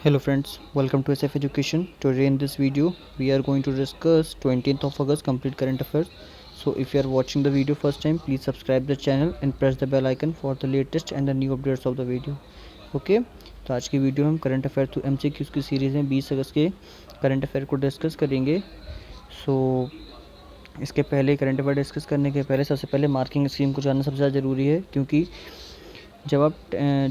Hello friends, welcome to SF Education. Today in this video we are going to discuss 20th of August complete current affairs. So if you are watching the video first time, please subscribe the channel and press the bell icon for the latest and the new updates of the video. Okay, तो आज की video में हम current affair to MCQs की series में 20 अगस्त के current affair को discuss करेंगे. सो इसके पहले करंट अफेयर डिस्कस करने के पहले सबसे पहले मार्किंग स्कीम को जानना सबसे ज़्यादा ज़रूरी है, क्योंकि जब आप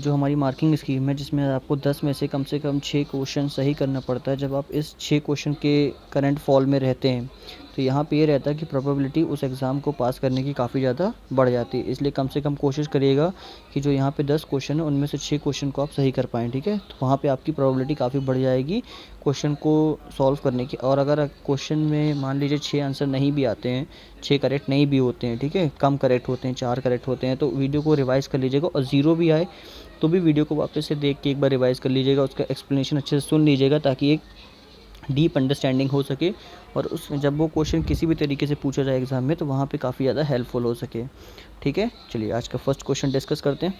जो हमारी मार्किंग स्कीम है जिसमें आपको 10 में से कम 6 क्वेश्चन सही करना पड़ता है, जब आप इस 6 क्वेश्चन के करंट फॉल में रहते हैं तो यहाँ पे ये रहता है कि प्रोबेबिलिटी उस एग्ज़ाम को पास करने की काफ़ी ज़्यादा बढ़ जाती है. इसलिए कम से कम कोशिश करिएगा कि जो यहाँ पे 10 क्वेश्चन है उनमें से 6 क्वेश्चन को आप सही कर पाएँ. ठीक है, तो वहाँ पे आपकी प्रोबेबिलिटी काफ़ी बढ़ जाएगी क्वेश्चन को सॉल्व करने की. और अगर क्वेश्चन में मान लीजिए 6 आंसर नहीं भी आते हैं, 6 करेक्ट नहीं भी होते हैं, ठीक है, कम करेक्ट होते हैं, 4 करेक्ट होते हैं, तो वीडियो को रिवाइज़ कर लीजिएगा. और 0 भी आए तो भी वीडियो को वापस से देख के एक बार रिवाइज़ कर लीजिएगा, उसका एक्सप्लेनेशन अच्छे से सुन लीजिएगा ताकि एक डीप अंडरस्टैंडिंग हो सके और उस जब वो क्वेश्चन किसी भी तरीके से पूछा जाए एग्ज़ाम में तो वहाँ पे काफ़ी ज़्यादा हेल्पफुल हो सके. ठीक है, चलिए आज का फर्स्ट क्वेश्चन डिस्कस करते हैं.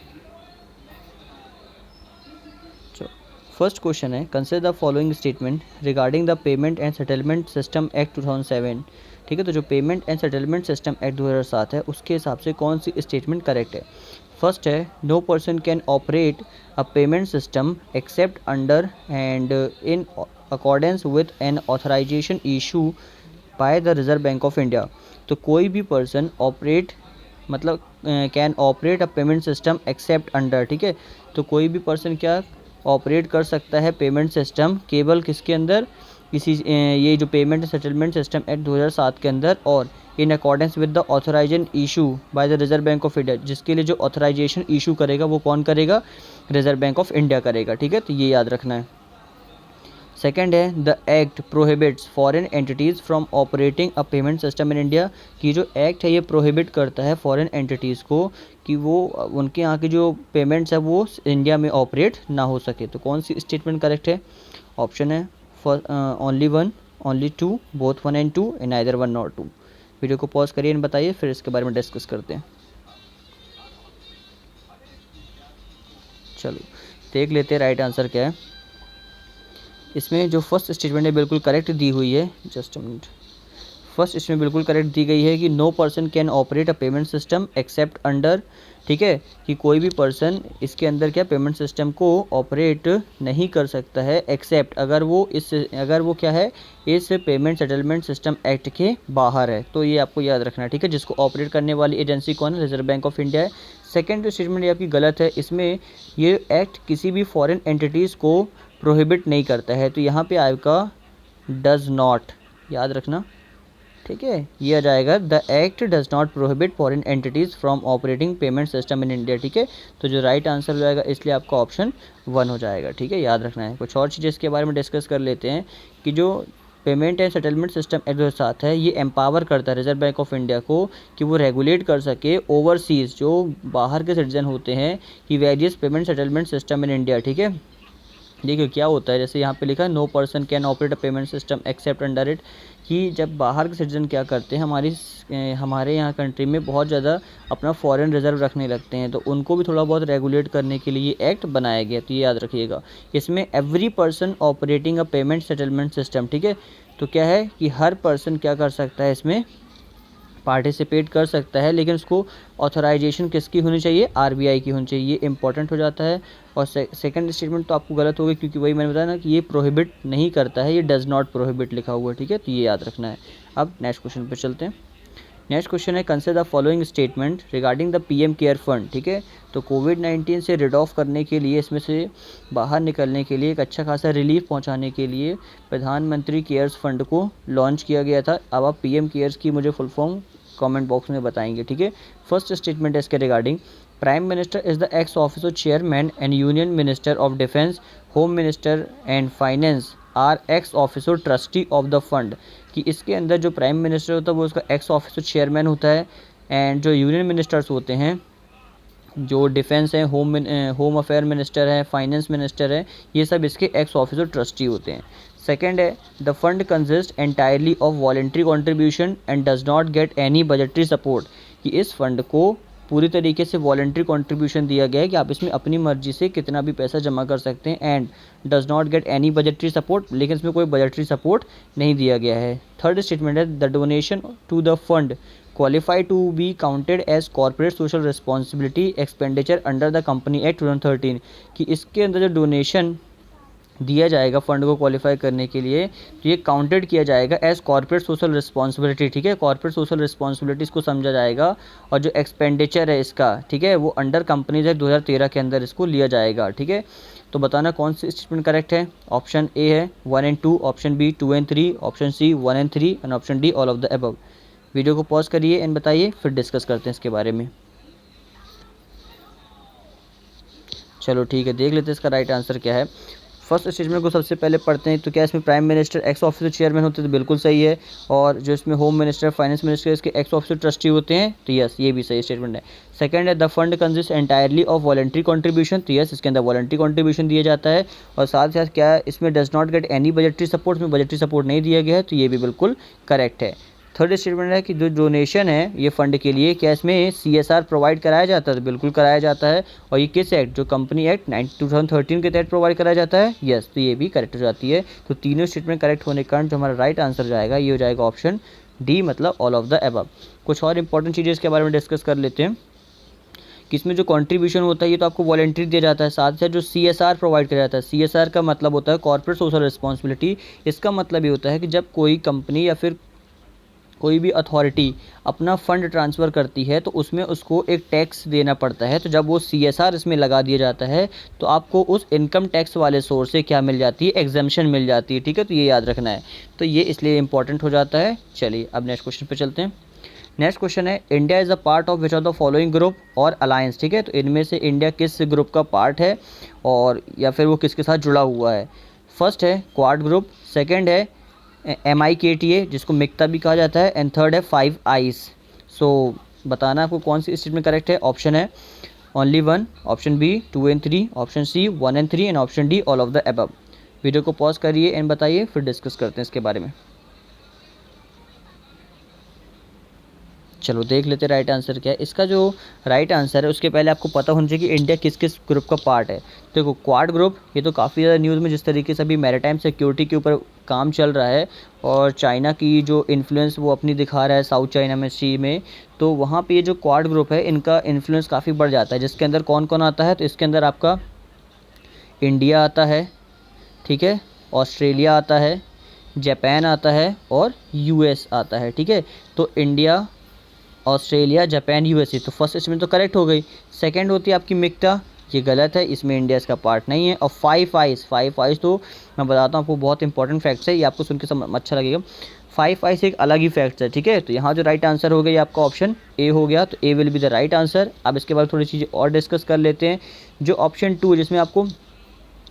फर्स्ट क्वेश्चन है, consider the following statement regarding the payment and settlement system act 2007. ठीक है, तो जो payment and settlement system act 2007 है उसके हिसाब से कौन सी स्टेटमेंट करेक्ट है. फर्स्ट है, no person can operate a payment system except under and in accordance with an authorisation issue by the Reserve Bank of India. तो कोई भी पर्सन ऑपरेट मतलब can operate a payment system except under. ठीक है, तो कोई भी person क्या ऑपरेट कर सकता है पेमेंट सिस्टम केवल किसके अंदर, किसी ये जो पेमेंट सेटलमेंट सिस्टम एक्ट 2007 के अंदर, और in accordance with the authorisation issue by the Reserve Bank of India. जिसके लिए जो ऑथराइजेशन इशू करेगा वो कौन करेगा, रिजर्व बैंक ऑफ इंडिया करेगा. ठीक है, तो ये याद रखना है. सेकेंड है, the act prohibits foreign entities from operating a payment system in India. कि जो एक्ट है ये प्रोहिबिट करता है फॉरेन एंटिटीज़ को कि वो उनके यहाँ की जो पेमेंट्स है वो इंडिया में ऑपरेट ना हो सके. तो कौन सी स्टेटमेंट करेक्ट है. ऑप्शन है only 1, only 2, both 1 and 2, and either 1 और 2. वीडियो को पॉज करिए एंड बताइए, फिर इसके बारे में डिस्कस करते हैं. चलो देख लेते हैं राइट आंसर क्या है. इसमें जो फर्स्ट स्टेटमेंट है बिल्कुल करेक्ट दी हुई है. Just a minute. फर्स्ट इसमें बिल्कुल करेक्ट दी गई है कि no person can operate a payment system except under. ठीक है, कि कोई भी पर्सन इसके अंदर क्या पेमेंट सिस्टम को ऑपरेट नहीं कर सकता है एक्सेप्ट अगर वो क्या है, इस पेमेंट सेटलमेंट सिस्टम एक्ट के बाहर है. तो ये आपको याद रखना है. ठीक है, जिसको ऑपरेट करने वाली एजेंसी कौन है, रिजर्व बैंक ऑफ इंडिया है. सेकेंड स्टेटमेंट ये आपकी गलत है. इसमें ये एक्ट किसी भी फॉरेन एंटिटीज़ को प्रोहिबिट नहीं करता है. तो यहाँ पे आएगा डज नॉट, याद रखना. ठीक है, ये आ जाएगा the act does not prohibit foreign entities from operating payment system in India. ठीक है, तो जो राइट आंसर हो जाएगा इसलिए आपका ऑप्शन 1 हो जाएगा. ठीक है, याद रखना है. कुछ और चीज़ें इसके बारे में डिस्कस कर लेते हैं कि जो payment and settlement system act 2007 है ये एम्पावर करता है रिजर्व बैंक ऑफ इंडिया को कि वो रेगुलेट कर सके ओवरसीज़ जो बाहर के सिटीजन होते हैं कि various payment settlement system in India. ठीक है, देखिए क्या होता है, जैसे यहाँ पे लिखा है no person can operate a payment system except under it. कि जब बाहर के सिटीजन क्या करते हैं, हमारे यहाँ कंट्री में बहुत ज़्यादा अपना फॉरेन रिजर्व रखने लगते हैं, तो उनको भी थोड़ा बहुत रेगुलेट करने के लिए एक्ट बनाया गया. तो ये याद रखिएगा. इसमें एवरी पर्सन ऑपरेटिंग अ पेमेंट सेटलमेंट सिस्टम. ठीक है, तो क्या है कि हर पर्सन क्या कर सकता है, इसमें पार्टिसिपेट कर सकता है, लेकिन उसको ऑथराइजेशन किसकी होनी चाहिए, आरबीआई की होनी चाहिए. ये इंपॉर्टेंट हो जाता है. और सेकंड स्टेटमेंट तो आपको गलत हो गई, क्योंकि वही मैंने बताया ना कि ये प्रोहिबिट नहीं करता है, ये डज नॉट प्रोहिबिट लिखा हुआ है. ठीक है, तो ये याद रखना है. अब नेक्स्ट क्वेश्चन पर चलते हैं. नेक्स्ट क्वेश्चन है, consider the following statement regarding the PM care fund. ठीक है, तो कोविड-19 से रिड ऑफ करने के लिए, इसमें से बाहर निकलने के लिए, एक अच्छा खासा रिलीफ पहुंचाने के लिए प्रधानमंत्री केयर्स फंड को लॉन्च किया गया था. अब आप पीएम केयर्स की मुझे फुल फॉर्म कमेंट बॉक्स में बताएंगे. ठीक है, फर्स्ट स्टेटमेंट है इसके regarding, prime minister is the ex officer chairman and union minister of defence, home minister and finance are ex officer trustee of the fund. कि इसके अंदर जो प्राइम मिनिस्टर होता है वो उसका एक्स ऑफिसर चेयरमैन होता है, एंड जो यूनियन मिनिस्टर्स होते हैं, जो डिफेंस है, होम अफेयर मिनिस्टर है, फाइनेंस मिनिस्टर है, ये सब इसके एक्स ऑफिसर ट्रस्टी होते हैं. सेकेंड है, the fund consist entirely of voluntary contribution and does not get any budgetary support. कि इस फंड को पूरी तरीके से वॉलंटरी कंट्रीब्यूशन दिया गया है कि आप इसमें अपनी मर्जी से कितना भी पैसा जमा कर सकते हैं and does not get any budgetary support, लेकिन इसमें कोई बजटरी सपोर्ट नहीं दिया गया है। थर्ड स्टेटमेंट है the donation to the fund qualify to be counted as corporate social responsibility expenditure under the company act 2013, कि इसके अंदर जो डोनेशन दिया जाएगा फंड को क्वालिफाई करने के लिए तो ये काउंटेड किया जाएगा एज कॉर्पोरेट सोशल रिस्पॉन्सिबिलिटी, ठीक है। कॉर्पोरेट सोशल रिस्पॉन्सिबिलिटी इसको समझा जाएगा और जो एक्सपेंडिचर है इसका, ठीक है, वो अंडर कंपनीज एक्ट 2013 के अंदर इसको लिया जाएगा, ठीक है। तो बताना कौन सी स्टेटमेंट करेक्ट है। ऑप्शन ए है 1 and 2, option B 2 and 3, option C 1 and 3 and option D all of the above. Video को पॉज करिए एंड बताइए, फिर डिस्कस करते हैं इसके बारे में। चलो ठीक है, देख लेते हैं इसका राइट आंसर क्या है। फर्स्ट स्टेटमेंट को सबसे पहले पढ़ते हैं। तो क्या इसमें prime minister x officer chairman होते हैं, तो बिल्कुल सही है। और जो इसमें होम मिनिस्टर फाइनेंस मिनिस्टर इसके एक्स ऑफिसर ट्रस्टी होते हैं, तो यस ये भी सही स्टेटमेंट है। सेकंड है the fund consist entirely of voluntary contribution, तो यस इसके अंदर वॉलंटरी कंट्रीब्यूशन दिया जाता है। और साथ साथ क्या इसमें does not get any budgetary support, में बजटरी सपोर्ट नहीं दिया गया है, तो ये भी बिल्कुल करेक्ट है। थर्ड स्टेटमेंट है कि जो डोनेशन है ये फंड के लिए क्या इसमें CSR प्रोवाइड कराया जाता है, तो बिल्कुल कराया जाता है। और ये किस एक्ट, जो कंपनी एक्ट 2013 के तहत प्रोवाइड कराया जाता है, यस, तो ये भी करेक्ट हो जाती है। तो तीनों स्टेटमेंट करेक्ट होने के कारण जो हमारा राइट आंसर जाएगा ये हो जाएगा ऑप्शन डी, मतलब ऑल ऑफ द अबव। कुछ और इंपॉर्टेंट चीज़ें इसके बारे में डिस्कस कर लेते हैं कि इसमें जो कंट्रीब्यूशन होता है ये तो आपको वॉलंटरी दिया जाता है, साथ साथ जो CSR प्रोवाइड किया जाता है, CSR का मतलब होता है कॉर्पोरेट सोशल रिस्पॉन्सिबिलिटी। इसका मतलब ये होता है कि जब कोई कंपनी या फिर कोई भी अथॉरिटी अपना फ़ंड ट्रांसफ़र करती है तो उसमें उसको एक टैक्स देना पड़ता है। तो जब वो CSR इसमें लगा दिया जाता है तो आपको उस इनकम टैक्स वाले सोर्स से क्या मिल जाती है, एग्जम्पशन मिल जाती है, ठीक है। तो ये याद रखना है, तो ये इसलिए इंपॉर्टेंट हो जाता है। चलिए अब नेक्स्ट क्वेश्चन पे चलते हैं। नेक्स्ट क्वेश्चन है India is a part of which of the following group और अलायंस, ठीक है। तो इनमें से इंडिया किस ग्रुप का पार्ट है और या फिर वो किसके साथ जुड़ा हुआ है। फर्स्ट है क्वाड ग्रुप, सेकेंड है MIKTA जिसको मिक्ता भी कहा जाता है, एंड थर्ड है 5 आइस। सो बताना आपको कौन सी स्टेटमेंट करेक्ट है। ऑप्शन है only 1, option B 2 and 3, option C 1 and 3 and option D all of the above. Video को पॉज करिए एंड बताइए, फिर डिस्कस करते हैं इसके बारे में। चलो देख लेते हैं राइट आंसर क्या है। इसका जो राइट आंसर है उसके पहले आपको पता होना चाहिए कि इंडिया किस किस ग्रुप का पार्ट है। देखो क्वाड ग्रुप ये तो काफ़ी ज़्यादा न्यूज़ में जिस तरीके से अभी मैरीटाइम सिक्योरिटी के ऊपर काम चल रहा है और चाइना की जो इन्फ्लुएंस वो अपनी दिखा रहा है साउथ चाइना में सी में, तो वहाँ पे ये जो क्वाड ग्रुप है इनका इन्फ्लुएंस काफ़ी बढ़ जाता है। जिसके अंदर कौन कौन आता है, तो इसके अंदर आपका इंडिया आता है, ठीक है, ऑस्ट्रेलिया आता है, जापान आता है और US आता है, ठीक है। तो इंडिया, ऑस्ट्रेलिया, जापान, USA, तो फर्स्ट इसमें तो करेक्ट हो गई। सेकंड होती है आपकी मिक्ता, ये गलत है, इसमें इंडिया इसका पार्ट नहीं है। और 5 आइस तो मैं बताता हूँ आपको, बहुत इंपॉर्टेंट फैक्ट्स है, ये आपको सुन के अच्छा लगेगा। 5 आइस एक अलग ही फैक्ट्स है, ठीक है। तो यहाँ जो राइट आंसर हो गया ये आपका ऑप्शन ए हो गया, तो A will be the right answer. अब इसके बाद थोड़ी चीज़ें और डिस्कस कर लेते हैं। जो ऑप्शन 2 जिसमें आपको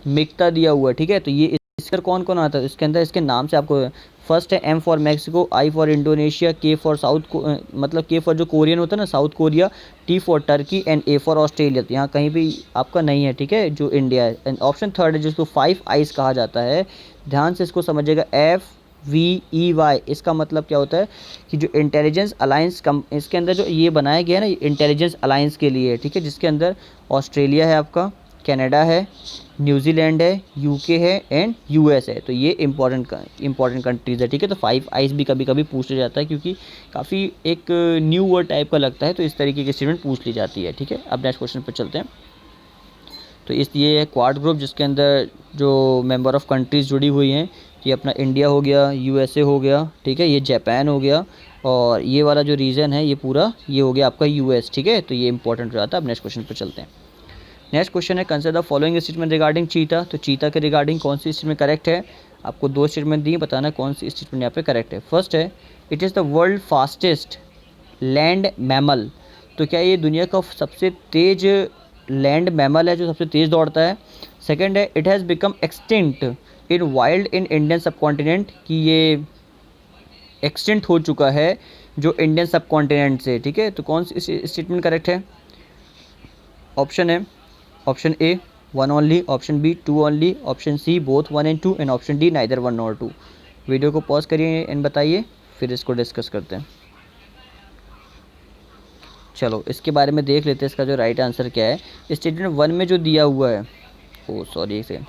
मिक्ता दिया हुआ है, ठीक है, तो ये इसके अंदर कौन कौन आता है, इसके अंदर इसके नाम से आपको, फर्स्ट है M for Mexico, I for Indonesia, K for मतलब K फॉर जो कोरियन होता है ना, south Korea, T for Turkey and A for Australia. तो यहाँ कहीं भी आपका नहीं है, ठीक है, जो इंडिया है। एंड ऑप्शन थर्ड है जिसको 5 आइस कहा जाता है, ध्यान से इसको समझिएगा, FVEY। इसका मतलब क्या होता है कि जो इंटेलिजेंस अलायंस इसके अंदर जो ये बनाया गया है ना, इंटेलिजेंस अलायंस के लिए, ठीक है, जिसके अंदर ऑस्ट्रेलिया है, आपका कनाडा है, न्यूजीलैंड है, UK है एंड US है। तो ये इंपॉर्टेंट कंट्रीज़ है, ठीक है। तो 5 आइस भी कभी कभी पूछ लिया जाता है क्योंकि काफ़ी एक न्यू वर्ड टाइप का लगता है, तो इस तरीके की स्टेटमेंट पूछ ली जाती है, ठीक है। अब नेक्स्ट क्वेश्चन पर चलते हैं। तो ये है क्वाड ग्रुप जिसके अंदर जो मेंबर ऑफ कंट्रीज़ जुड़ी हुई हैं, ये अपना इंडिया हो गया, USA हो गया, ठीक है, ये जापान हो गया और ये वाला जो रीजन है ये पूरा ये हो गया आपका US, ठीक है। तो ये इंपॉर्टेंट हो जाता है। अब नेक्स्ट क्वेश्चन पर चलते हैं। नेक्स्ट क्वेश्चन है consider the following statement regarding चीता। तो चीता के रिगार्डिंग कौन सी स्टेटमेंट करेक्ट है। आपको 2 स्टेटमेंट दी, बताना कौन सी स्टेटमेंट यहाँ पे करेक्ट है। फर्स्ट है it is the world fastest land mammal. तो क्या ये दुनिया का सबसे तेज लैंड मैमल है जो सबसे तेज़ दौड़ता है। सेकेंड है it has become extinct in wild in Indian सब कॉन्टिनेंट, कि ये एक्सटिंक्ट हो चुका है जो इंडियन सब कॉन्टिनेंट से, ठीक है। तो कौन सी स्टेटमेंट करेक्ट है। ऑप्शन है option A 1 only, option B 2 only, option C both 1 and 2 and option D neither 1 nor 2। Video को पॉज करिए एंड बताइए, फिर इसको डिस्कस करते हैं। चलो इसके बारे में देख लेते हैं, इसका जो राइट आंसर क्या है। स्टेटमेंट 1 में जो दिया हुआ है, ओ सॉरी एक सेकेंड,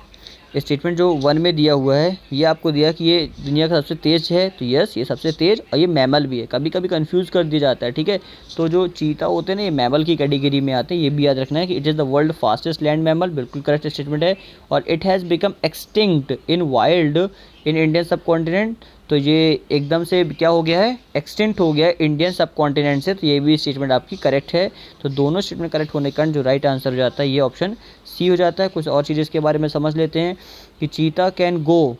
स्टेटमेंट जो 1 में दिया हुआ है ये आपको दिया कि ये दुनिया का सबसे तेज़ है, तो यस ये सबसे तेज़ और ये मैमल भी है। कभी कभी कंफ्यूज कर दिया जाता है, ठीक है। तो जो चीता होते हैं ना ये मैमल की कैटेगरी में आते हैं, ये भी याद रखना है कि it is the world fastest land mammal, बिल्कुल करेक्ट स्टेटमेंट है। और it has become extinct in wild in Indian सब कॉन्टिनेंट, तो ये एकदम से क्या हो गया है, एक्सटिंक्ट हो गया है इंडियन सब कॉन्टिनेंट से, तो ये भी स्टेटमेंट आपकी करेक्ट है। तो दोनों स्टेटमेंट करेक्ट होने के कारण जो राइट आंसर हो जाता है ये ऑप्शन सी हो जाता है। कुछ और चीज़ें इसके बारे में समझ लेते हैं कि cheetah can go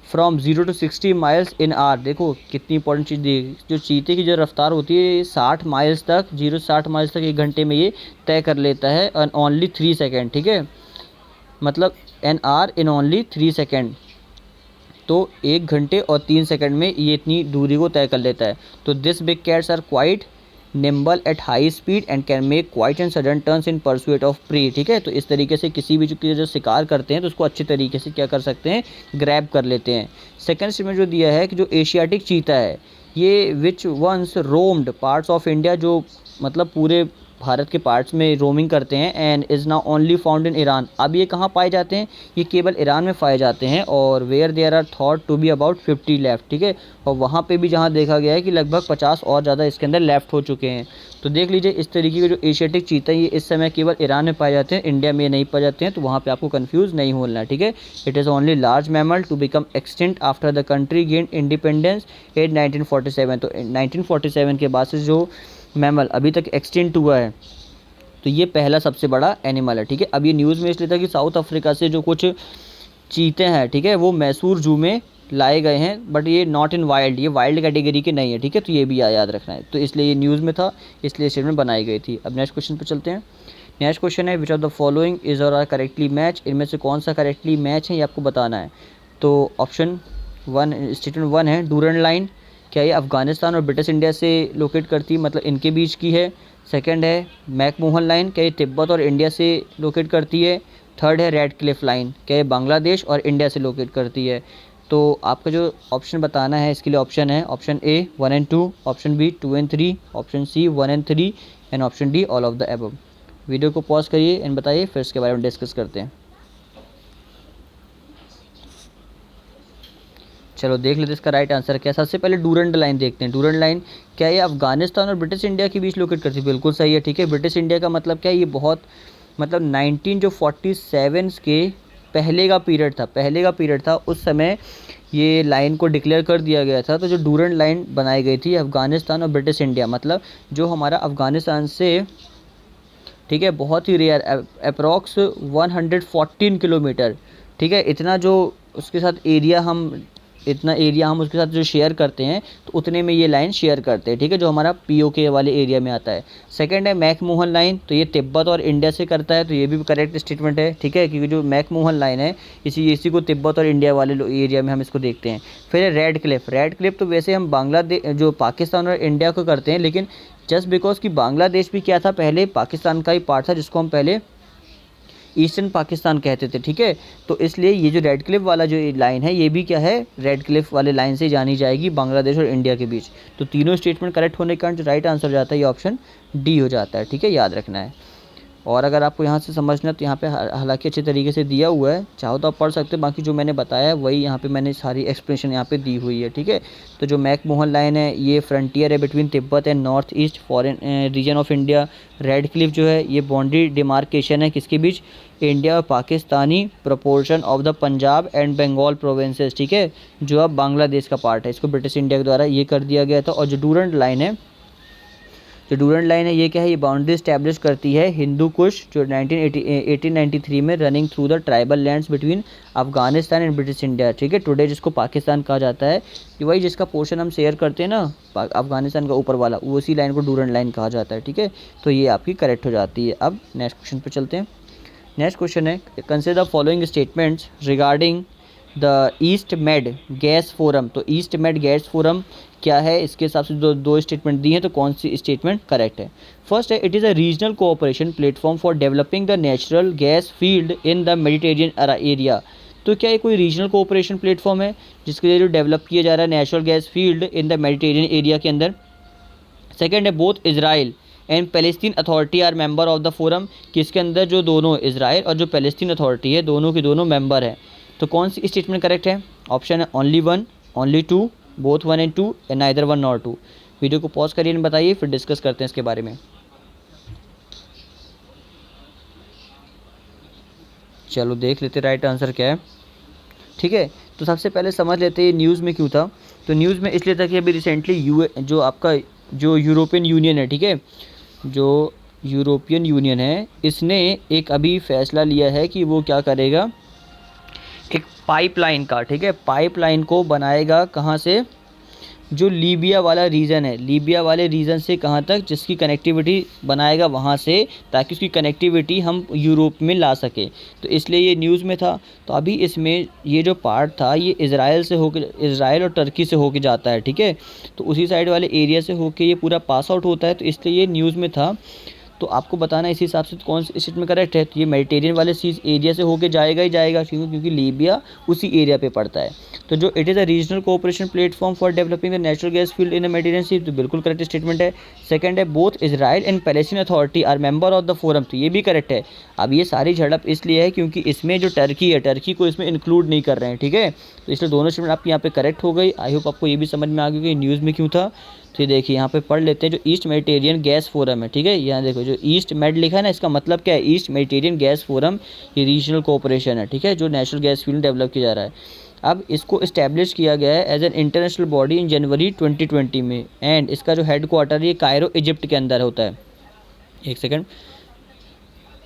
from 0 to 60 miles in hour. देखो कितनी इंपॉर्टेंट चीज़ दी, जो चीते की जो रफ्तार होती है 60 माइल्स तक, 0 से 60 माइल्स तक 1 घंटे में ये तय कर लेता है, एंड ओनली 3 सेकेंड, ठीक है, मतलब an hour in only 3 second, तो 1 घंटे और 3 सेकंड में ये इतनी दूरी को तय कर लेता है। तो this big cats are quite nimble at high speed and can make quite and sudden turns in pursuit of prey, ठीक है। तो इस तरीके से किसी भी जो शिकार करते हैं तो उसको अच्छे तरीके से क्या कर सकते हैं, ग्रैब कर लेते हैं। सेकंड स्टेटमेंट जो दिया है कि जो एशियाटिक चीता है ये which once roamed parts of India, जो मतलब पूरे भारत के पार्ट्स में रोमिंग करते हैं, and is now only found in Iran. अब ये कहाँ पाए जाते हैं, ये केवल ईरान में पाए जाते हैं, और where there are thought to be about 50 left, ठीक है। और वहाँ पे भी जहाँ देखा गया है कि लगभग 50 और ज़्यादा इसके अंदर लेफ्ट हो चुके हैं। तो देख लीजिए इस तरीके के जो एशियाटिक चीता है ये इस समय केवल ईरान में पाए जाते हैं, इंडिया में नहीं पाए जाते हैं, तो वहाँ पर आपको कन्फ्यूज़ नहीं होना है, ठीक है। It is only large mammal to become extinct after the country gain independence in 1947। तो 1947 के बाद से जो मैमल अभी तक एक्सटिंक्ट हुआ है तो ये पहला सबसे बड़ा एनिमल है, ठीक है। अब ये न्यूज़ में इसलिए था कि साउथ अफ्रीका से जो कुछ चीते हैं, ठीक है, वो मैसूर जू में लाए गए हैं, बट ये नॉट इन वाइल्ड, ये वाइल्ड कैटेगरी के नहीं है, ठीक है। तो ये भी याद रखना है, तो इसलिए ये न्यूज़ में था, इसलिए स्टेटमेंट बनाई गई थी। अब नेक्स्ट क्वेश्चन पर चलते हैं। नेक्स्ट क्वेश्चन है which of the following is और आर करेक्टली मैच, इनमें से कौन सा करेक्टली मैच है ये आपको बताना है। तो ऑप्शन 1 स्टेटमेंट 1 है डूरन लाइन, क्या ये अफ़गानिस्तान और ब्रिटिश इंडिया से लोकेट करती है, मतलब इनके बीच की है। सेकंड है मैकमोहन लाइन, क्या ये तिब्बत और इंडिया से लोकेट करती है। थर्ड है रेड क्लिफ लाइन, क्या ये बांग्लादेश और इंडिया से लोकेट करती है। तो आपका जो ऑप्शन बताना है इसके लिए ऑप्शन है option A 1 and 2, option B 2 and 3, option C 1 and 3 and option D all of the above. Video को पॉज करिए एंड बताइए, फिर इसके बारे में डिस्कस करते हैं। चलो देख लेते हैं इसका राइट आंसर क्या है। सबसे पहले डूरंड लाइन देखते हैं। डूरंड लाइन क्या ये अफगानिस्तान और ब्रिटिश इंडिया के बीच लोकेट करती है, बिल्कुल सही है, ठीक है। ब्रिटिश इंडिया का मतलब क्या है, ये बहुत मतलब 1947 के पहले का पीरियड था, उस समय ये लाइन को डिक्लेयर कर दिया गया था। तो जो डूरंड लाइन बनाई गई थी अफगानिस्तान और ब्रिटिश इंडिया, मतलब जो हमारा अफगानिस्तान से, ठीक है, बहुत ही रेयर अप्रॉक्स 114 किलोमीटर, ठीक है, इतना जो उसके साथ एरिया हम उसके साथ जो शेयर करते हैं तो उतने में ये लाइन शेयर करते हैं, ठीक है, जो हमारा पीओके वाले एरिया में आता है। सेकंड है मैकमोहन लाइन, तो ये तिब्बत और इंडिया से करता है, तो ये भी करेक्ट स्टेटमेंट है, ठीक है, क्योंकि जो मैकमोहन लाइन है इसी को तिब्बत और इंडिया वाले एरिया में हम इसको देखते हैं। फिर है रेड क्लिफ तो वैसे हम बांग्लादेश जो पाकिस्तान और इंडिया को करते हैं, लेकिन जस्ट बिकॉज कि बांग्लादेश भी क्या था, पहले पाकिस्तान का ही पार्ट था, जिसको हम पहले ईस्टर्न पाकिस्तान कहते थे, ठीक है। तो इसलिए ये जो रेड क्लिफ वाला जो लाइन है ये भी क्या है, रेड क्लिफ वाले लाइन से जानी जाएगी बांग्लादेश और इंडिया के बीच। तो तीनों स्टेटमेंट करेक्ट होने के कारण जो राइट आंसर हो जाता है ये ऑप्शन डी हो जाता है, ठीक है, याद रखना है। और अगर आपको यहाँ से समझना तो यहाँ पे हालांकि अच्छे तरीके से दिया हुआ है, चाहो तो आप पढ़ सकते हो, बाकी जो मैंने बताया है वही यहाँ पे मैंने सारी एक्सप्लेनेशन यहाँ पे दी हुई है, ठीक है। तो जो मैकमोहन लाइन है ये फ्रंटियर है between Tibet and north east foreign region of India. Radcliffe जो है ये बाउंड्री डिमार्केशन है किसके बीच, इंडिया और Pakistani proportion of the Punjab and Bengal provinces, ठीक है, जो अब बांग्लादेश का पार्ट है, इसको ब्रिटिश इंडिया के द्वारा ये कर दिया गया था। और जो डूरंड लाइन है ये क्या है, ये बाउंड्री स्टैब्लिश करती है हिंदू कुश जो 1893 में running through the tribal lands between Afghanistan and British India, ठीक है, टुडे जिसको पाकिस्तान कहा जाता है। कि वही जिसका पोर्शन हम शेयर करते हैं ना अफगानिस्तान का ऊपर वाला, उसी लाइन को डूरंड लाइन कहा जाता है, ठीक है। तो ये आपकी करेक्ट हो जाती है। अब नेक्स्ट क्वेश्चन पर चलते हैं। नेक्स्ट क्वेश्चन है consider the following statements regarding the east made gas forum. तो ईस्ट मेड गैस फोरम क्या है, इसके हिसाब से दो स्टेटमेंट दी हैं, तो कौन सी स्टेटमेंट करेक्ट है। फर्स्ट है it is a regional cooperation platform for developing the natural gas field in the Mediterranean area. तो क्या ये कोई रीजनल कोऑपरेशन प्लेटफॉर्म है जिसके लिए जो डेवलप किया जा रहा है natural gas field in the Mediterranean area के अंदर। सेकेंड है both Israel and Palestine authority are member of the forum, कि इसके अंदर जो दोनों इजराइल और जो पैलेस्टीन अथॉरिटी है दोनों के दोनों मेंबर हैं। तो कौन सी स्टेटमेंट करेक्ट है? ऑप्शन है only one, only two, both one and two, and neither one nor two. Video को पॉज करिए, बताइए, फिर डिस्कस करते हैं इसके बारे में। चलो देख लेते राइट आंसर क्या है। ठीक है, तो सबसे पहले समझ लेते हैं न्यूज़ में क्यों था। तो न्यूज़ में इसलिए था कि अभी रिसेंटली जो आपका जो यूरोपियन यूनियन है, ठीक है, जो यूरोपियन यूनियन है, इसने एक अभी फैसला लिया है कि वो क्या करेगा, एक पाइपलाइन का, ठीक है, पाइपलाइन को बनाएगा कहाँ से, जो लीबिया वाला रीजन है, लीबिया वाले रीजन से कहाँ तक, जिसकी कनेक्टिविटी बनाएगा वहाँ से, ताकि उसकी कनेक्टिविटी हम यूरोप में ला सके। तो इसलिए ये न्यूज़ में था। तो अभी इसमें ये जो पार्ट था ये इज़राइल और टर्की से होके जाता है, ठीक है, तो उसी साइड वाले एरिया से होके ये पूरा पास आउट होता है। तो इसलिए ये न्यूज़ में था। तो आपको बताना इसी हिसाब से कौन सी स्टेट में करेक्ट है। तो ये मेडिटेरियन वाले सीज एरिया से होके जाएगा ही जाएगा, क्योंकि लीबिया उसी एरिया पे पड़ता है। तो जो it is a regional cooperation platform for developing the natural gas field in the Mediterranean sea, तो बिल्कुल करेक्ट स्टेटमेंट है। सेकंड है both Israel and Palestine authority are member of the forum, तो ये भी करेक्ट है। अब ये सारी झड़प इसलिए है क्योंकि इसमें जो टर्की है, टर्की को इसमें इंक्लूड नहीं कर रहे हैं, ठीक है, तो इसलिए दोनों स्टेटमेंट आपकी यहाँ पे करेक्ट हो गई। आई होप आपको ये भी समझ में आ गई कि न्यूज़ में क्यों था। तो ये देखिए यहाँ पे पढ़ लेते हैं, जो ईस्ट मेडिटेरियन गैस फोरम है, ठीक है, यहाँ देखो जो ईस्ट मेड लिखा है ना, इसका मतलब क्या है, ईस्ट मेडिटेरियन गैस फोरम, ये रीजनल कोऑपरेशन है, ठीक है, जो नेचुरल गैस फील्ड डेवलप किया जा रहा है। अब इसको इस्टेब्लिश किया गया है as an international body in January 2020 में, एंड इसका जो हेड क्वार्टर ये कायरो इजिप्ट के अंदर होता है। एक सेकेंड,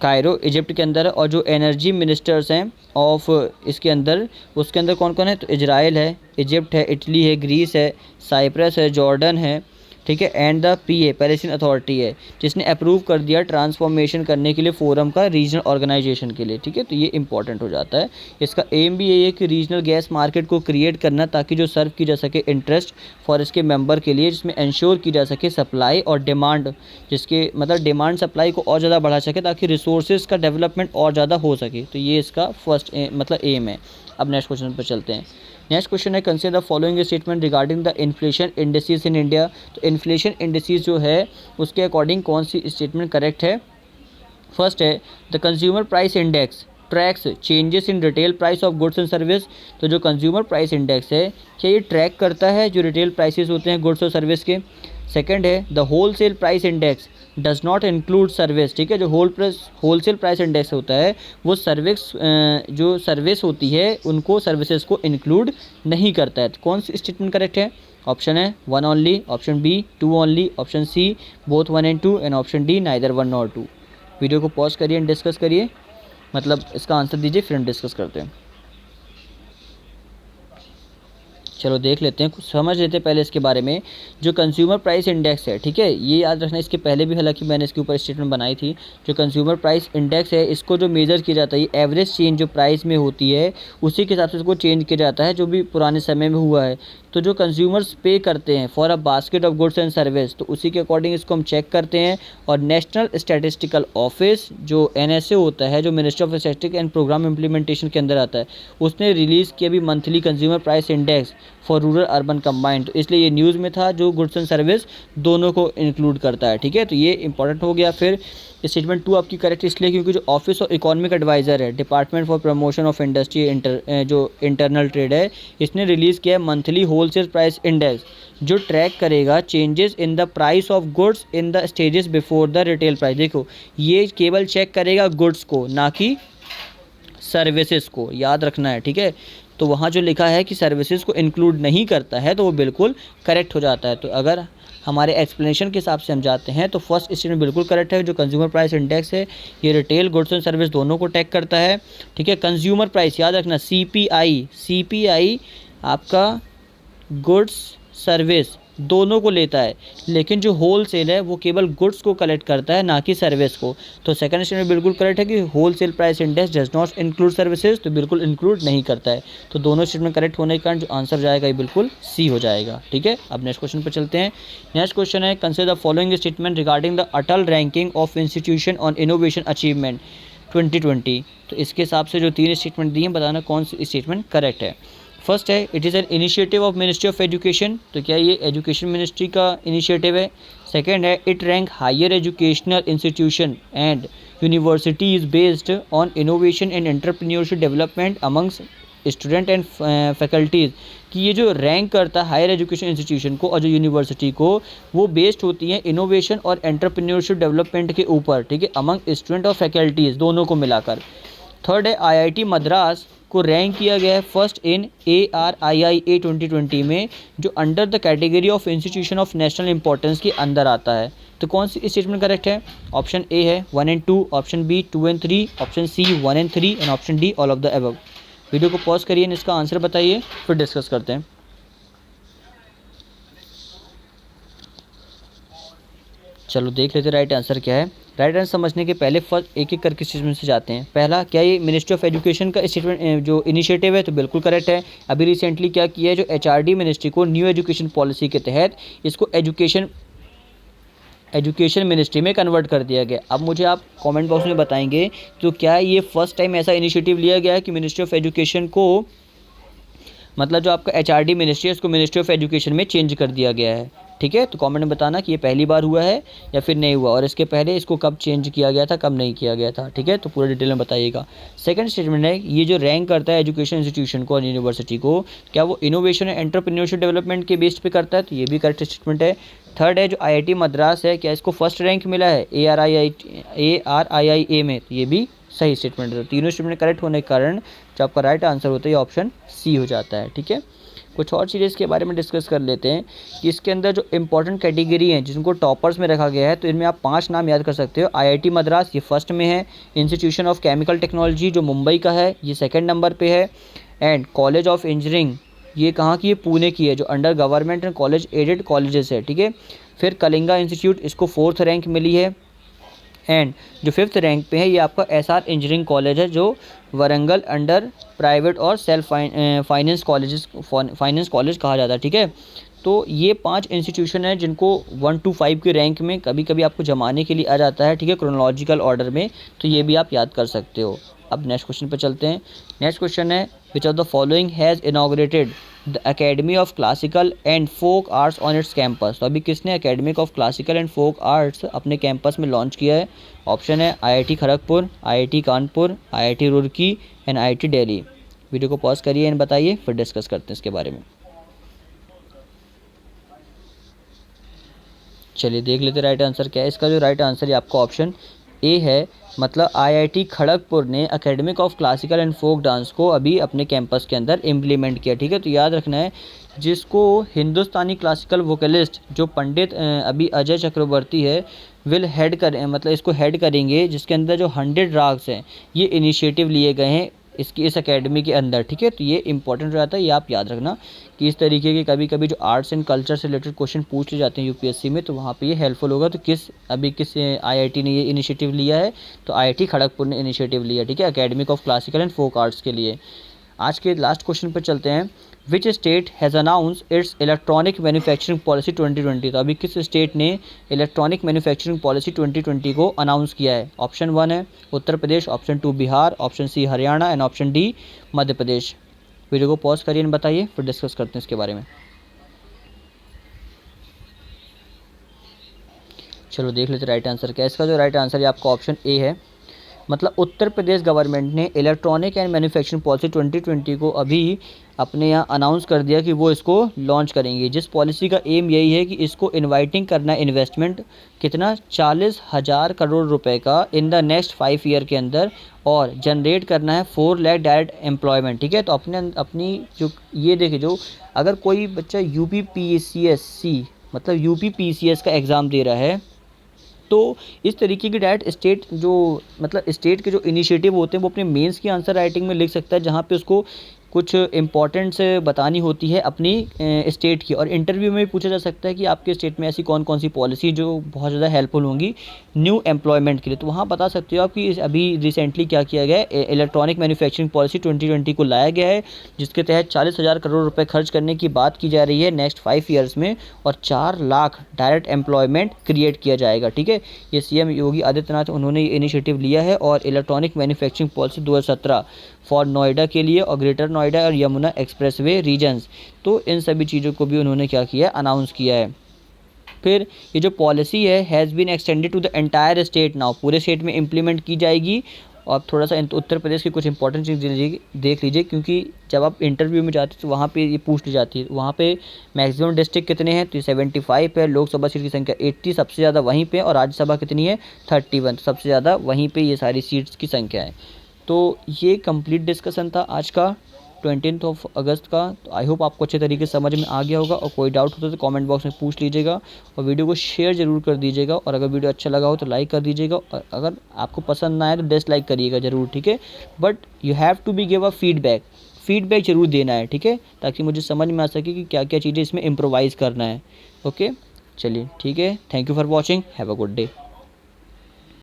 कायरो इजिप्ट के अंदर है। और जो एनर्जी मिनिस्टर्स हैं ऑफ इसके अंदर, उसके अंदर कौन कौन है, तो इजराइल है, इजिप्ट है, इटली है, ग्रीस है, साइप्रस है, जॉर्डन है, ठीक है, and the PA Palestine authority है, जिसने अप्रूव कर दिया ट्रांसफॉर्मेशन करने के लिए फोरम का रीजनल ऑर्गेनाइजेशन के लिए, ठीक है। तो ये इंपॉर्टेंट हो जाता है। इसका एम भी यही है कि रीजनल गैस मार्केट को क्रिएट करना, ताकि जो सर्व की जा सके इंटरेस्ट फॉर इसके मेंबर के लिए, जिसमें इंश्योर की जा सके सप्लाई और डिमांड, जिसके मतलब डिमांड सप्लाई को और ज़्यादा बढ़ा सके, ताकि रिसोर्सेज का डेवलपमेंट और ज़्यादा हो सके। तो ये इसका फर्स्ट मतलब एम है। अब नेक्स्ट क्वेश्चन पर चलते हैं। नेक्स्ट क्वेश्चन है consider the following statement regarding the inflation indices in India. तो इन्फ्लेशन इंडिसेस जो है उसके अकॉर्डिंग कौन सी स्टेटमेंट करेक्ट है? फर्स्ट है the consumer price index tracks changes in retail price of goods and service. तो जो कंज्यूमर प्राइस इंडेक्स है, क्या ये ट्रैक करता है जो रिटेल प्राइसेस होते हैं गुड्स और सर्विस के? सेकंड है the wholesale price index does not include service, ठीक है, जो होल सेल प्राइस इंडेक्स होता है वो जो सर्विस होती है उनको, सर्विसेज को इंक्लूड नहीं करता है। तो कौन सी स्टेटमेंट करेक्ट है? ऑप्शन है one only, option B two only, option C both one and two, and option D neither one nor two. Video को पॉज करिए एंड डिस्कस करिए, मतलब इसका आंसर दीजिए, फिर हम डिस्कस करते हैं। चलो देख लेते हैं, कुछ समझ लेते हैं पहले इसके बारे में। जो कंज्यूमर प्राइस इंडेक्स है, ठीक है, ये याद रखना, इसके पहले भी हालांकि मैंने इसके ऊपर स्टेटमेंट बनाई थी। जो कंज्यूमर प्राइस इंडेक्स है, इसको जो मेजर किया जाता है, ये एवरेज चेंज जो प्राइस में होती है उसी के हिसाब से इसको चेंज किया जाता है, जो भी पुराने समय में हुआ है। तो जो कंज्यूमर्स पे करते हैं for a basket of goods and service, तो उसी के अकॉर्डिंग इसको हम चेक करते हैं। और नेशनल स्टैटिस्टिकल ऑफिस जो NSA होता है, जो ministry of statistics and programme implementation के अंदर आता है, उसने रिलीज़ किया भी monthly consumer price index for rural urban combined. तो इसलिए ये न्यूज़ में था, जो गुड्स एंड सर्विस दोनों को इंक्लूड करता है, ठीक है। तो ये इंपॉर्टेंट हो गया। फिर स्टेटमेंट 2 आपकी करेक्ट इसलिए क्योंकि जो ऑफिस ऑफ इकोनॉमिक एडवाइज़र है, department for promotion of industry जो इंटरनल ट्रेड है, इसने रिलीज़ किया है मंथली होलसेल प्राइस इंडेक्स, जो ट्रैक करेगा changes in the price of goods in the stages before the retail price. देखो ये केवल चेक करेगा गुड्स को, ना कि सर्विसेज को, याद रखना है, ठीक है। तो वहाँ जो लिखा है कि सर्विसेज को इंक्लूड नहीं करता है, तो वो बिल्कुल करेक्ट हो जाता है। तो अगर हमारे एक्सप्लेनेशन के हिसाब से हम जाते हैं तो फर्स्ट स्टेटमेंट बिल्कुल करेक्ट है। जो कंज्यूमर प्राइस इंडेक्स है ये रिटेल गुड्स एंड सर्विस दोनों को टैग करता है, ठीक है। कंज्यूमर प्राइस याद रखना, CPI आपका गुड्स सर्विस दोनों को लेता है, लेकिन जो होल सेल है वो केवल गुड्स को कलेक्ट करता है, ना कि सर्विस को। तो सेकंड स्टेटमेंट बिल्कुल करेक्ट है कि wholesale price index does not include services, तो बिल्कुल इंक्लूड नहीं करता है। तो दोनों स्टेटमेंट करेक्ट होने के कारण जो आंसर जाएगा ये बिल्कुल सी हो जाएगा, ठीक है। अब नेक्स्ट क्वेश्चन पर चलते हैं। नेक्स्ट क्वेश्चन है consider the following statement regarding the Atal ranking of institution on innovation achievement 2020। तो इसके हिसाब से जो 3 स्टेटमेंट दिए हैं, बताना कौन सी स्टेटमेंट करेक्ट है। फर्स्ट है it is an initiative of ministry of education, तो क्या ये एजुकेशन मिनिस्ट्री का इनिशिएटिव है। सेकंड है it rank higher educational institution and university is based on innovation and entrepreneurship development amongst student and faculties, कि ये जो रैंक करता है हायर एजुकेशन इंस्टीट्यूशन को और जो यूनिवर्सिटी को, वो बेस्ड होती है इनोवेशन और एंटरप्रेन्योरशिप डेवलपमेंट के ऊपर, ठीक है, अमंग स्टूडेंट और फैकल्टीज़ दोनों को मिलाकर। थर्ड है आईआईटी मद्रास को रैंक किया गया है फर्स्ट इन ARIIA 2020 में, जो under the category of institution of national importance के अंदर आता है। तो कौन सी स्टेटमेंट करेक्ट है? ऑप्शन ए है 1 and 2, option B 2 and 3, option C 1 and 3 and option D all of the above. Video को पॉज करिए, इसका आंसर बताइए, फिर डिस्कस करते हैं। चलो देख लेते राइट आंसर क्या है। राइट आंसर समझने के पहले फर्स्ट एक एक करके स्टेटमेंट से जाते हैं। पहला, क्या ये मिनिस्ट्री ऑफ एजुकेशन का स्टेटमेंट जो इनिशिएटिव है? तो बिल्कुल करेक्ट है। अभी रिसेंटली क्या किया है, जो HRD मिनिस्ट्री को न्यू एजुकेशन पॉलिसी के तहत इसको एजुकेशन मिनिस्ट्री में कन्वर्ट कर दिया गया। अब मुझे आप कमेंट बॉक्स में बताएंगे तो क्या ये फर्स्ट टाइम ऐसा इनिशिएटिव लिया गया है कि मिनिस्ट्री ऑफ एजुकेशन को, मतलब जो आपका HRD मिनिस्ट्री है उसको मिनिस्ट्री ऑफ एजुकेशन में चेंज कर दिया गया है? ठीक है, तो कमेंट में बताना कि ये पहली बार हुआ है या फिर नहीं हुआ, और इसके पहले इसको कब चेंज किया गया था, कब नहीं किया गया था। ठीक है, तो पूरा डिटेल में बताइएगा। सेकंड स्टेटमेंट है, ये जो रैंक करता है एजुकेशन इंस्टीट्यूशन को और यूनिवर्सिटी को, क्या वो इनोवेशन और एंटरप्रेन्योरशिप डेवलपमेंट के बेस पे करता है? तो ये भी करेक्ट स्टेटमेंट है। थर्ड है, जो IIT मद्रास है, क्या इसको फर्स्ट रैंक मिला है ARIIA में? तो ये भी सही स्टेटमेंट है। तीनों स्टेटमेंट करेक्ट होने के कारण जो आपका राइट आंसर होता है ऑप्शन सी हो जाता है। ठीक है, कुछ और चीज़ें इसके बारे में डिस्कस कर लेते हैं कि इसके अंदर जो इंपॉर्टेंट कैटेगरी हैं जिनको टॉपर्स में रखा गया है, तो इनमें आप 5 नाम याद कर सकते हो। IIT मद्रास, ये फर्स्ट में है। इंस्टीट्यूशन ऑफ केमिकल टेक्नोलॉजी जो मुंबई का है, ये सेकंड नंबर पे है। एंड कॉलेज ऑफ इंजीनियरिंग, ये कहाँ की है? पुणे की है, जो under government and college aided colleges है। ठीक है, फिर कलिंगा इंस्टीट्यूट, इसको 4th रैंक मिली है। एंड जो 5th रैंक पे है ये आपका SR इंजीनियरिंग कॉलेज है, जो वरंगल अंडर प्राइवेट और सेल्फ फाइनेंस कॉलेज कहा जाता है। ठीक है, तो ये 5 इंस्टीट्यूशन है जिनको 1 to 5 के रैंक में कभी कभी आपको जमाने के लिए आ जाता है। ठीक है, क्रोनोलॉजिकल ऑर्डर में, तो ये भी आप याद कर सकते हो। अब नेक्स्ट क्वेश्चन पे चलते हैं। नेक्स्ट क्वेश्चन है, which of the following has inaugurated the academy of classical and folk arts on its campus? तो अभी किसने academy of classical and folk arts अपने कैंपस में लॉन्च किया है? ऑप्शन है IIT Kharagpur, IIT Kanpur, IIT Roorkee and IIT Delhi. Video को pause करिए एंड बताइए, फिर डिस्कस करते हैं इसके बारे में। चलिए देख लेते राइट आंसर क्या है। इसका जो राइट आंसर है आपका ऑप्शन ए है, मतलब IIT खड़गपुर ने academic of classical and folk dance को अभी अपने कैंपस के अंदर इम्प्लीमेंट किया। ठीक है, तो याद रखना है, जिसको हिंदुस्तानी क्लासिकल वोकलिस्ट जो पंडित अभी अजय चक्रवर्ती है विल हेड कर, मतलब इसको हेड करेंगे, जिसके अंदर जो 100 राग्स हैं ये इनिशिएटिव लिए गए हैं इस एकेडमी के अंदर। ठीक है, तो ये इंपॉर्टेंट हो जाता है, ये आप याद रखना कि इस तरीके के कभी कभी जो आर्ट्स एंड कल्चर से रिलेटेड क्वेश्चन पूछ ले जाते हैं UPSC में, तो वहाँ पे ये हेल्पफुल होगा। तो किस IIT ने ये इनिशिएटिव लिया है? तो IIT खड़गपुर ने इनिशिएटिव लिया। ठीक है, academic of classical and folk arts के लिए। आज के लास्ट क्वेश्चन पर चलते हैं। Which state has announce its electronic manufacturing policy 2020? तो अभी किस स्टेट ने इलेक्ट्रॉनिक मैन्युफैक्चरिंग पॉलिसी 2020 को अनाउंस किया है? ऑप्शन 1 है Uttar Pradesh, option 2 Bihar, option C Haryana and option D Madhya Pradesh. Video को पॉज करिए और बताइए, फिर डिस्कस करते हैं इसके बारे में। चलो देख लेते राइट आंसर क्या है। इसका जो राइट आंसर है आपका ऑप्शन ए है, मतलब उत्तर प्रदेश गवर्नमेंट ने इलेक्ट्रॉनिक एंड मैन्युफैक्चरिंग पॉलिसी 2020 को अभी अपने यहाँ अनाउंस कर दिया कि वो इसको लॉन्च करेंगे। जिस पॉलिसी का एम यही है कि इसको इनवाइटिंग करना इन्वेस्टमेंट कितना 40,000 करोड़ रुपए का इन द नेक्स्ट 5 ईयर के अंदर, और जनरेट करना है 4 लाख डायरेक्ट एम्प्लॉयमेंट। ठीक है, तो अपनी जो ये देखिए, जो अगर कोई बच्चा UPPCSC मतलब UPPCS का एग्ज़ाम दे रहा है, तो इस तरीके की डायरेक्ट स्टेट जो मतलब स्टेट के जो इनिशिएटिव होते हैं वो अपने मेंस की आंसर राइटिंग में लिख सकता है, जहाँ पे उसको कुछ इंपॉर्टेंट से बतानी होती है अपनी स्टेट की। और इंटरव्यू में भी पूछा जा सकता है कि आपके स्टेट में ऐसी कौन कौन सी पॉलिसी जो बहुत ज़्यादा हेल्पफुल होंगी न्यू एम्प्लॉयमेंट के लिए। तो वहाँ बता सकते हो आप कि अभी रिसेंटली क्या किया गया है, इलेक्ट्रॉनिक मैन्युफैक्चरिंग पॉलिसी 2020 को लाया गया है, जिसके तहत 40,000 करोड़ रुपये खर्च करने की बात की जा रही है नेक्स्ट 5 ईयर्स में, और 4 लाख डायरेक्ट एम्प्लॉयमेंट क्रिएट किया जाएगा। ठीक है, ये CM योगी आदित्यनाथ उन्होंने ये इनिशिएटिव लिया है, और electronic manufacturing policy 2017 for Noida के लिए और ग्रेटर नोएडा और यमुना एक्सप्रेसवे रीजन्स। तो इन सभी चीज़ों को भी उन्होंने क्या किया है, अनाउंस किया है। फिर ये जो पॉलिसी है has been extended to the entire state now, पूरे स्टेट में इम्प्लीमेंट की जाएगी। और थोड़ा सा उत्तर प्रदेश की कुछ इंपॉर्टेंट चीज़ देख लीजिए, क्योंकि जब आप इंटरव्यू में जाते हैं तो वहाँ पे ये पूछ ली जाती है। वहाँ पे मैक्सिमम डिस्ट्रिक्ट कितने हैं, तो 75 है। लोकसभा सीट की संख्या 80, सबसे ज़्यादा वहीं पे, और राज्यसभा कितनी है 31, सबसे ज़्यादा वहीं पे ये सारी सीट्स की संख्या है। तो ये कंप्लीट डिस्कशन था आज का 20 अगस्त का। तो आई होप आपको अच्छे तरीके से समझ में आ गया होगा, और कोई डाउट होता तो कमेंट बॉक्स में पूछ लीजिएगा, और वीडियो को शेयर ज़रूर कर दीजिएगा, और अगर वीडियो अच्छा लगा हो तो लाइक कर दीजिएगा, और अगर आपको पसंद ना आए तो डिसलाइक करिएगा ज़रूर, ठीक है। But you have to be give a feedback ज़रूर देना है, ठीक है, ताकि मुझे समझ में आ सके कि क्या क्या चीज़ें इसमें इम्प्रोवाइज़ करना है। ओके, चलिए ठीक है, thank you for watching, have a good day.